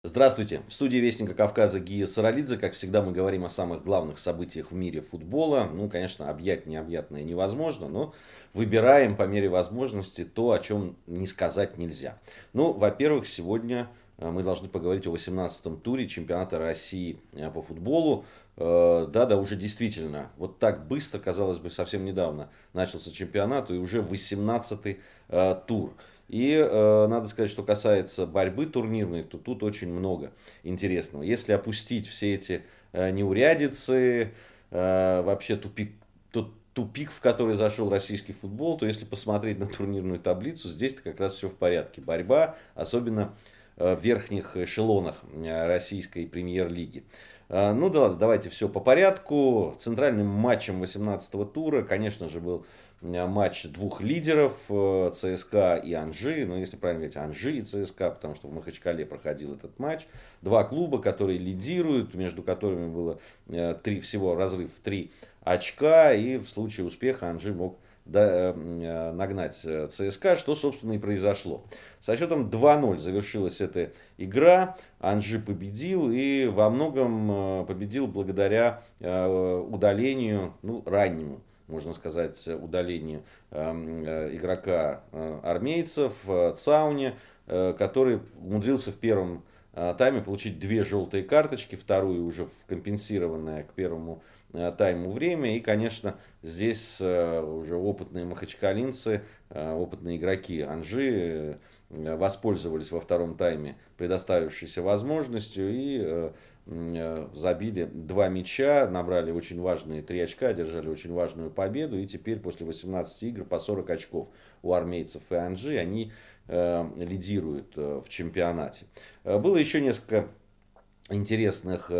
Здравствуйте! В студии Вестника Кавказа Гия Саралидзе. Как всегда, мы говорим о самых главных событиях в мире футбола. Ну, конечно, объять необъятное невозможно, но выбираем по мере возможности то, о чем не сказать нельзя. Ну, во-первых, сегодня мы должны поговорить о 18-м туре чемпионата России по футболу. Да-да, уже действительно, вот так быстро, казалось бы, совсем недавно начался чемпионат, и уже 18-й тур. И надо сказать, что касается борьбы турнирной, то тут очень много интересного. Если опустить все эти неурядицы, вообще тупик, в который зашел российский футбол, то если посмотреть на турнирную таблицу, здесь-то как раз все в порядке. Борьба, особенно в верхних эшелонах российской премьер-лиги. Ну да, давайте все по порядку. Центральным матчем 18-го тура, конечно же, был матч двух лидеров, ЦСКА и Анжи. Ну, если правильно говорить, Анжи и ЦСКА, потому что в Махачкале проходил этот матч. Два клуба, которые лидируют, между которыми было всего разрыв в 3 очка. И в случае успеха Анжи мог нагнать ЦСКА, что, собственно, и произошло. Со счетом 2-0 завершилась эта игра. Анжи победил и во многом победил благодаря удалению, ну, раннему, можно сказать, удалению игрока армейцев Цауне, который умудрился в первом тайме получить две желтые карточки, вторую уже компенсированное к первому тайму время. И, конечно, здесь уже опытные махачкалинцы, опытные игроки Анжи воспользовались во втором тайме предоставившейся возможностью и забили два мяча, набрали очень важные 3 очка, одержали очень важную победу. И теперь после 18 игр по 40 очков у армейцев и Анжи они лидируют в чемпионате. Было еще несколько интересных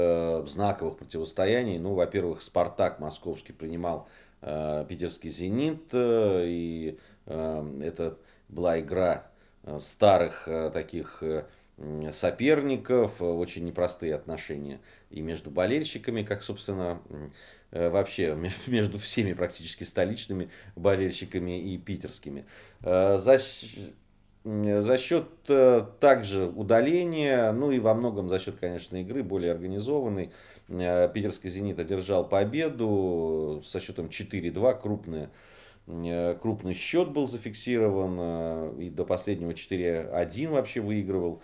знаковых противостояний. Ну, во-первых, Спартак московский принимал питерский Зенит. И это была игра старых таких соперников, очень непростые отношения и между болельщиками, как, собственно, вообще между всеми практически столичными болельщиками и питерскими. За счет также удаления, ну и во многом за счет, конечно, игры более организованной, питерский «Зенит» одержал победу со счетом 4-2, крупный счет был зафиксирован, и до последнего 4-1 вообще выигрывал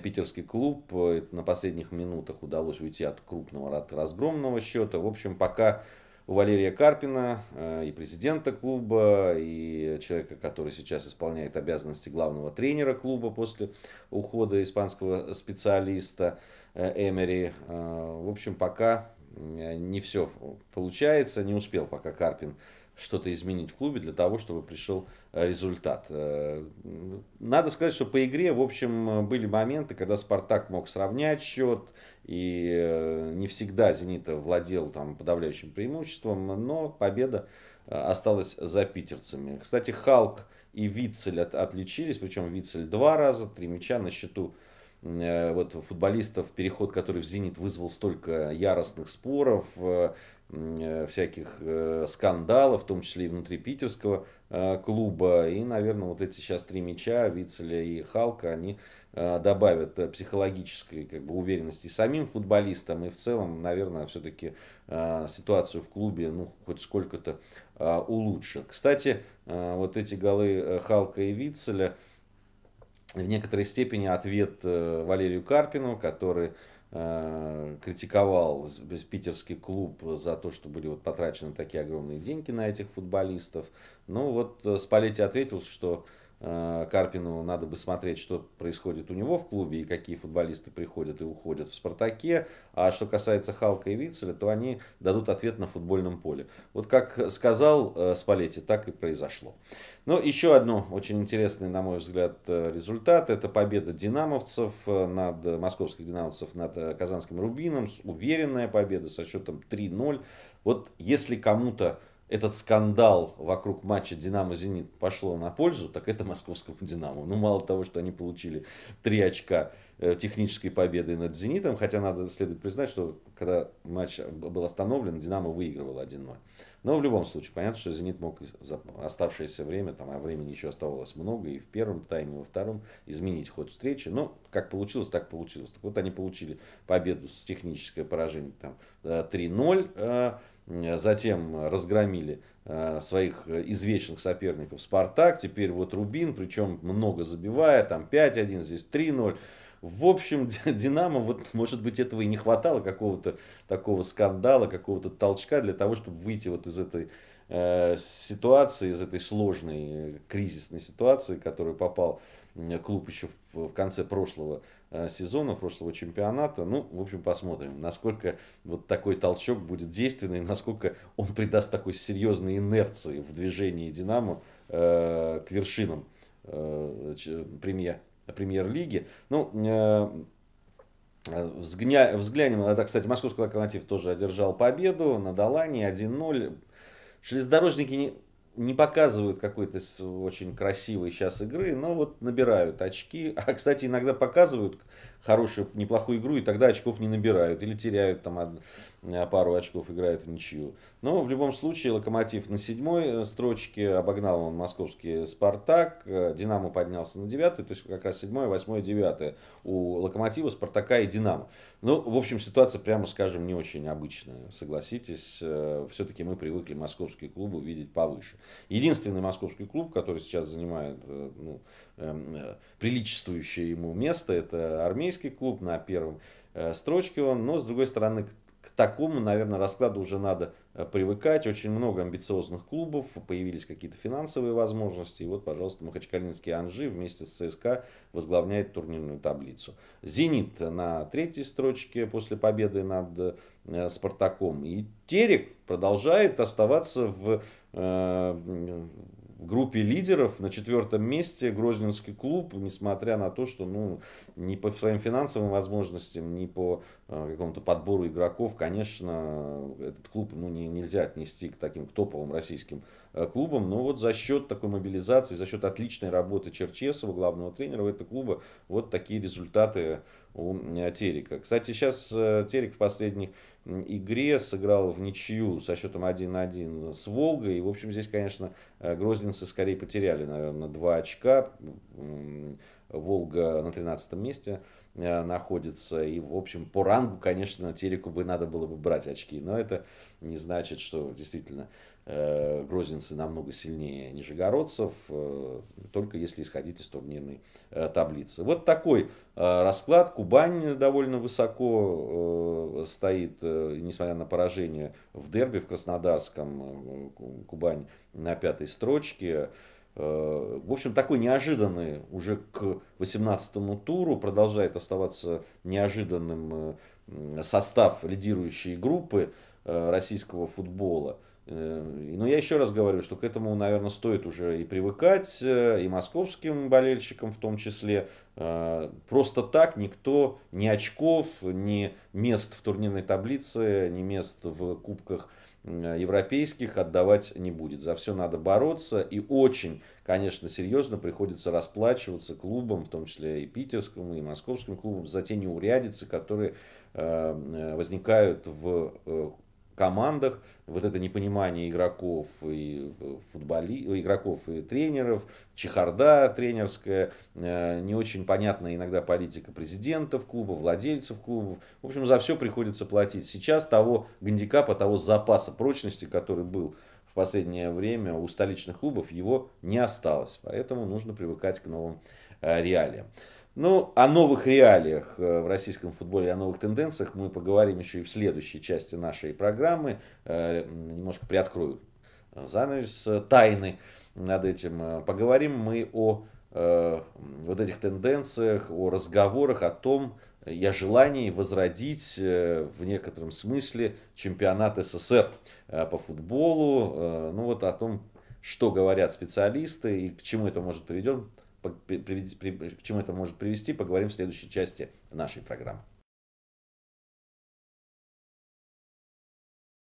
питерский клуб. На последних минутах удалось уйти от крупного, от разгромного счета. В общем, пока у Валерия Карпина, и президента клуба, и человека, который сейчас исполняет обязанности главного тренера клуба после ухода испанского специалиста Эмери. В общем, пока не все получается, не успел пока Карпин что-то изменить в клубе для того, чтобы пришел результат. Надо сказать, что по игре, в общем, были моменты, когда Спартак мог сравнять счет, и не всегда Зенит владел там подавляющим преимуществом, но победа осталась за питерцами. Кстати, Халк и Вицель отличились, причем Вицель 2 раза, 3 мяча на счету. Вот футболистов, переход, который в «Зенит» вызвал столько яростных споров, всяких скандалов, в том числе и внутри питерского клуба. И, наверное, вот эти сейчас 3 мяча Вицеля и Халка, они добавят психологической уверенности самим футболистам. И в целом, наверное, все-таки ситуацию в клубе хоть сколько-то улучшат. Кстати, вот эти голы Халка и Вицеля в некоторой степени ответ Валерию Карпину, который критиковал питерский клуб за то, что были потрачены такие огромные деньги на этих футболистов. Ну вот Спалетти ответил, что Карпину надо бы смотреть, что происходит у него в клубе и какие футболисты приходят и уходят в «Спартаке». А что касается Халка и Вицеля, то они дадут ответ на футбольном поле. Вот как сказал Спалетти, так и произошло. Но еще одно очень интересный, на мой взгляд, результат. Это победа динамовцев московских динамовцев над казанским «Рубином». Уверенная победа со счетом 3-0. Вот если кому-то этот скандал вокруг матча «Динамо-Зенит» пошло на пользу, так это московскому «Динамо». Ну, мало того, что они получили 3 очка технической победы над «Зенитом», хотя следует признать, что когда матч был остановлен, Динамо выигрывал 1-0. Но в любом случае, понятно, что Зенит мог за оставшееся время, там, а времени еще оставалось много, и в первом тайме, и во втором, изменить ход встречи. Но как получилось, так получилось. Так вот, они получили победу с техническое поражение там, 3-0. Затем разгромили своих извечных соперников «Спартак». Теперь вот «Рубин», причем много забивая, там 5-1, здесь 3-0. В общем, «Динамо», вот, может быть, этого и не хватало, какого-то такого скандала, какого-то толчка для того, чтобы выйти вот из этой ситуации, из этой сложной кризисной ситуации, в которую попал клуб еще в конце прошлого сезона, прошлого чемпионата. Ну, в общем, посмотрим, насколько вот такой толчок будет действенный, насколько он придаст такой серьезной инерции в движении «Динамо» к вершинам премьер-лиги. Ну, взглянем, это, кстати, московский «Локомотив» тоже одержал победу над Аланией 1-0. Железнодорожники не показывают какой-то очень красивой сейчас игры, но вот набирают очки. А, кстати, иногда показывают хорошую, неплохую игру, и тогда очков не набирают. Или теряют там пару очков, играют в ничью. Но в любом случае «Локомотив» на 7-й строчке, обогнал он московский «Спартак». «Динамо» поднялся на 9-й, то есть как раз 7-й, 8-й, 9-й у «Локомотива», «Спартака» и «Динамо». Ну, в общем, ситуация, прямо скажем, не очень обычная, согласитесь. Все-таки мы привыкли московские клубы видеть повыше. Единственный московский клуб, который сейчас занимает приличествующее ему место, это армейский клуб на первом строчке он. Но, с другой стороны, к такому, наверное, раскладу уже надо привыкать. Очень много амбициозных клубов, появились какие-то финансовые возможности. И вот, пожалуйста, махачкалинский «Анжи» вместе с ЦСКА возглавляет турнирную таблицу. «Зенит» на 3-й строчке после победы над «Спартаком». И «Терек» продолжает оставаться в группе лидеров на 4-м месте. Грозненский клуб, несмотря на то, что ни по своим финансовым возможностям, ни по какому-то подбору игроков, конечно, этот клуб нельзя отнести к таким к топовым российским клубам. Но вот за счет такой мобилизации, за счет отличной работы Черчесова, главного тренера этого клуба, вот такие результаты у Терека. Кстати, сейчас Терек в последних игре сыграл в ничью со счетом 1-1 с Волгой. И, в общем, здесь, конечно, грозненцы скорее потеряли, наверное, 2 очка. Волга на 13-м месте находится. И, в общем, по рангу, конечно, Тереку надо было бы брать очки. Но это не значит, что действительно грозненцы намного сильнее нижегородцев, только если исходить из турнирной таблицы. Вот такой расклад. Кубань довольно высоко стоит, несмотря на поражение в дерби в Краснодарском. Кубань на 5-й строчке. В общем, такой неожиданный уже к 18-му туру продолжает оставаться неожиданным состав лидирующей группы российского футбола. Но я еще раз говорю, что к этому, наверное, стоит уже и привыкать, и московским болельщикам в том числе. Просто так никто ни очков, ни мест в турнирной таблице, ни мест в кубках европейских отдавать не будет. За все надо бороться. И очень, конечно, серьезно приходится расплачиваться клубам, в том числе и питерским, и московским клубам, за те неурядицы, которые возникают в командах. Вот это непонимание игроков и игроков и тренеров, чехарда тренерская, не очень понятная иногда политика президентов клуба, владельцев клубов. В общем, за все приходится платить. Сейчас того гандикапа, того запаса прочности, который был в последнее время у столичных клубов, его не осталось. Поэтому нужно привыкать к новым реалиям. Ну, о новых реалиях в российском футболе, о новых тенденциях мы поговорим еще и в следующей части нашей программы. Немножко приоткрою занавес тайны над этим. Поговорим мы о вот этих тенденциях, о разговорах, о том, и о желании возродить в некотором смысле чемпионат СССР по футболу. Ну вот о том, что говорят специалисты и к чему это может привести, поговорим в следующей части нашей программы.